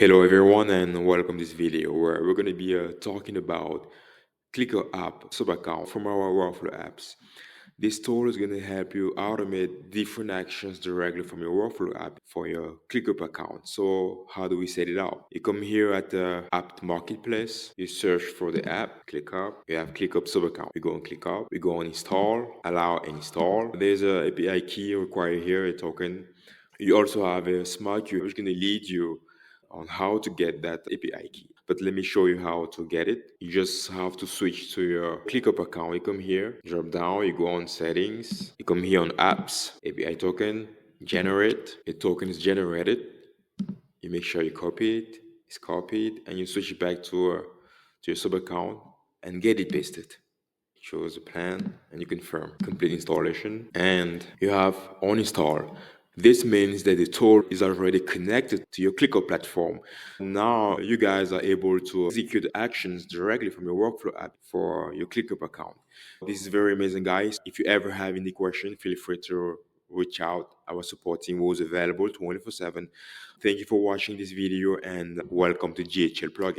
Hello everyone and welcome to this video where we're going to be talking about Clickup app subaccount from our workflow apps. This tool is going to help you automate different actions directly from your workflow app for your Clickup account. So how do we set it up? You come here at the app marketplace, you search for the app, Clickup, you have Clickup subaccount. We go on Clickup, we go on install, allow and install. There's a API key required here, a token. You also have a smart queue which is going to lead you on how to get that API key. But let me show you how to get it. You just have to switch to your ClickUp account. You come here, drop down, you go on settings, you come here on apps, API token, generate. A token is generated. You make sure you copy it, it's copied, and you switch it back to your sub account and get it pasted. It shows the plan and you confirm complete installation and you have on install. This means that the tool is already connected to your ClickUp platform. Now you guys are able to execute actions directly from your workflow app for your ClickUp account. This is very amazing, guys. If you ever have any question, feel free to reach out. Our support team was available 24/7. Thank you for watching this video and welcome to GHL Plugin.